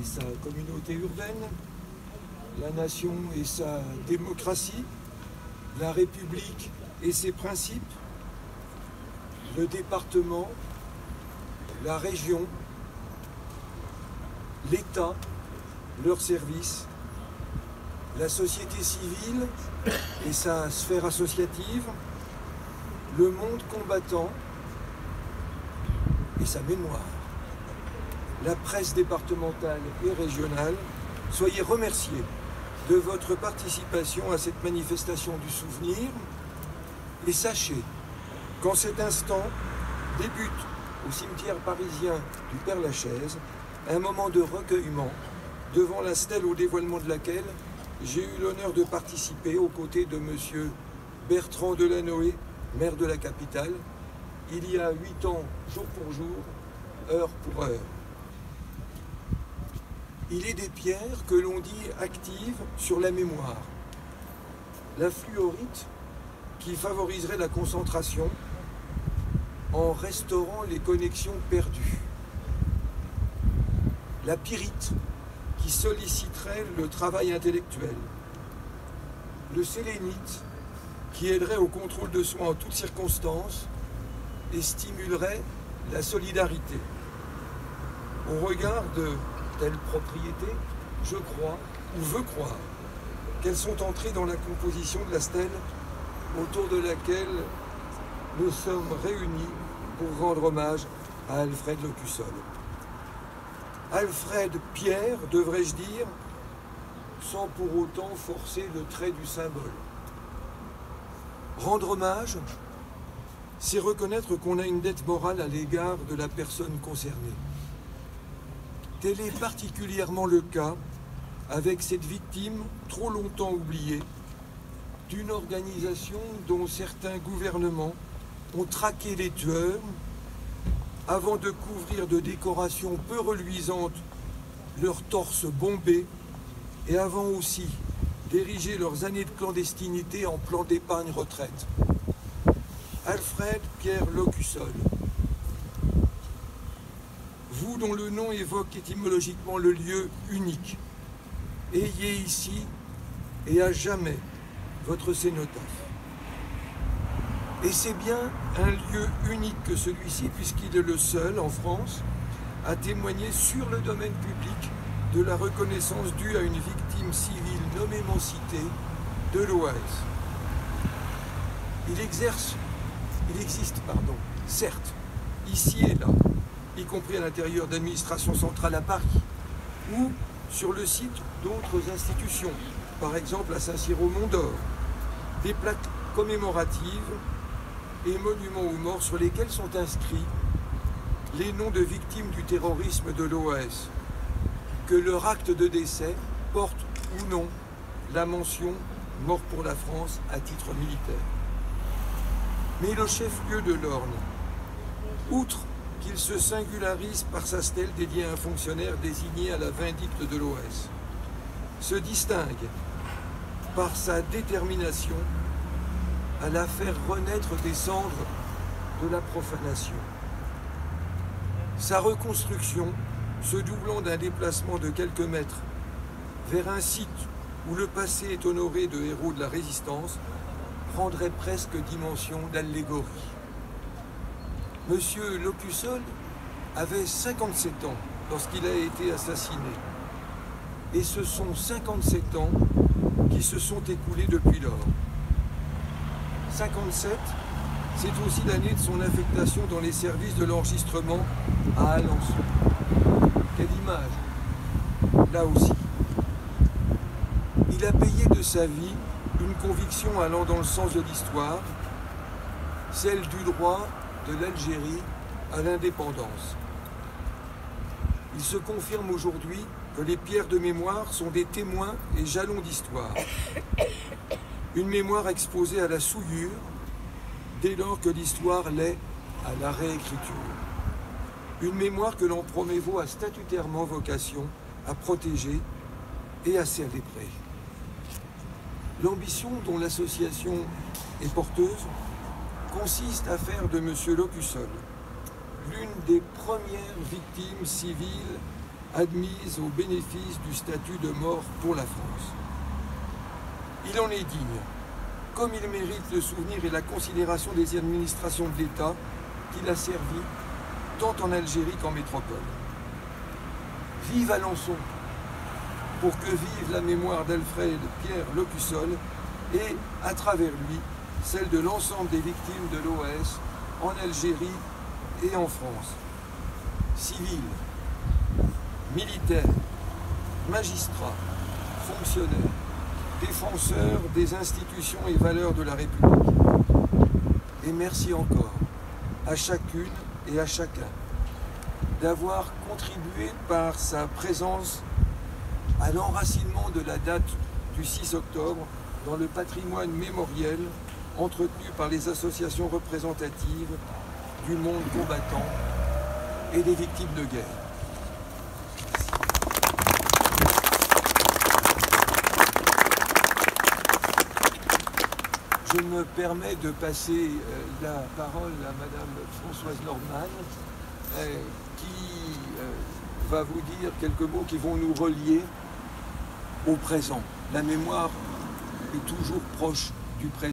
et sa communauté urbaine, la nation et sa démocratie, la République et ses principes, le département, la région, l'État, leurs services, la société civile et sa sphère associative, le monde combattant et sa mémoire, la presse départementale et régionale, soyez remerciés de votre participation à cette manifestation du souvenir et sachez qu'en cet instant débute au cimetière parisien du Père-Lachaise un moment de recueillement devant la stèle au dévoilement de laquelle j'ai eu l'honneur de participer aux côtés de M. Bertrand Delanoë, maire de la capitale, il y a 8 ans, jour pour jour, heure pour heure. Il est des pierres que l'on dit actives sur la mémoire. La fluorite qui favoriserait la concentration en restaurant les connexions perdues. La pyrite qui solliciterait le travail intellectuel. Le sélénite qui aiderait au contrôle de soi en toutes circonstances et stimulerait la solidarité. Au regard de telles propriétés, je crois, ou veux croire, qu'elles sont entrées dans la composition de la stèle autour de laquelle nous sommes réunis pour rendre hommage à Alfred Locussol. Alfred Pierre, devrais-je dire, sans pour autant forcer le trait du symbole. Rendre hommage, c'est reconnaître qu'on a une dette morale à l'égard de la personne concernée. Tel est particulièrement le cas avec cette victime trop longtemps oubliée d'une organisation dont certains gouvernements ont traqué les tueurs avant de couvrir de décorations peu reluisantes leurs torses bombés et avant aussi d'ériger leurs années de clandestinité en plan d'épargne retraite. Alfred Pierre Locussol, vous dont le nom évoque étymologiquement le lieu unique, ayez ici et à jamais votre cénotaphe. Et c'est bien un lieu unique que celui-ci, puisqu'il est le seul en France à témoigner sur le domaine public de la reconnaissance due à une victime civile nommément citée de l'OAS. Il existe, certes, ici et là, y compris à l'intérieur d'administrations centrales à Paris, ou sur le site d'autres institutions, par exemple à Saint-Cyr-au-Mont-d'Or, des plaques commémoratives et monuments aux morts sur lesquels sont inscrits les noms de victimes du terrorisme de l'OAS, que leur acte de décès porte ou non la mention « Mort pour la France » à titre militaire. Mais le chef-lieu de l'Orne, outre qu'il se singularise par sa stèle dédiée à un fonctionnaire désigné à la vindicte de l'OAS, se distingue par sa détermination à la faire renaître des cendres de la profanation. Sa reconstruction, se doublant d'un déplacement de quelques mètres vers un site où le passé est honoré de héros de la résistance, prendrait presque dimension d'allégorie. Monsieur Locussol avait 57 ans lorsqu'il a été assassiné. Et ce sont 57 ans qui se sont écoulés depuis lors. 57, c'est aussi l'année de son affectation dans les services de l'enregistrement à Alençon. Quelle image, là aussi. Il a payé de sa vie une conviction allant dans le sens de l'histoire, celle du droit de l'Algérie à l'indépendance. Il se confirme aujourd'hui que les pierres de mémoire sont des témoins et jalons d'histoire. Une mémoire exposée à la souillure dès lors que l'histoire l'est à la réécriture. Une mémoire que l'Empereur a statutairement vocation à protéger et à célébrer. L'ambition dont l'association est porteuse consiste à faire de M. Locussol l'une des premières victimes civiles admise au bénéfice du statut de mort pour la France. Il en est digne, comme il mérite le souvenir et la considération des administrations de l'État qu'il a servi tant en Algérie qu'en métropole. Vive Alençon, pour que vive la mémoire d'Alfred Pierre Locussol et, à travers lui, celle de l'ensemble des victimes de l'OAS en Algérie et en France. Civils, militaires, magistrats, fonctionnaires, défenseurs des institutions et valeurs de la République. Et merci encore à chacune et à chacun d'avoir contribué par sa présence à l'enracinement de la date du 6 octobre dans le patrimoine mémoriel entretenu par les associations représentatives du monde combattant et des victimes de guerre. Je me permets de passer la parole à Madame Françoise Norman, qui va vous dire quelques mots qui vont nous relier au présent. La mémoire est toujours proche du présent.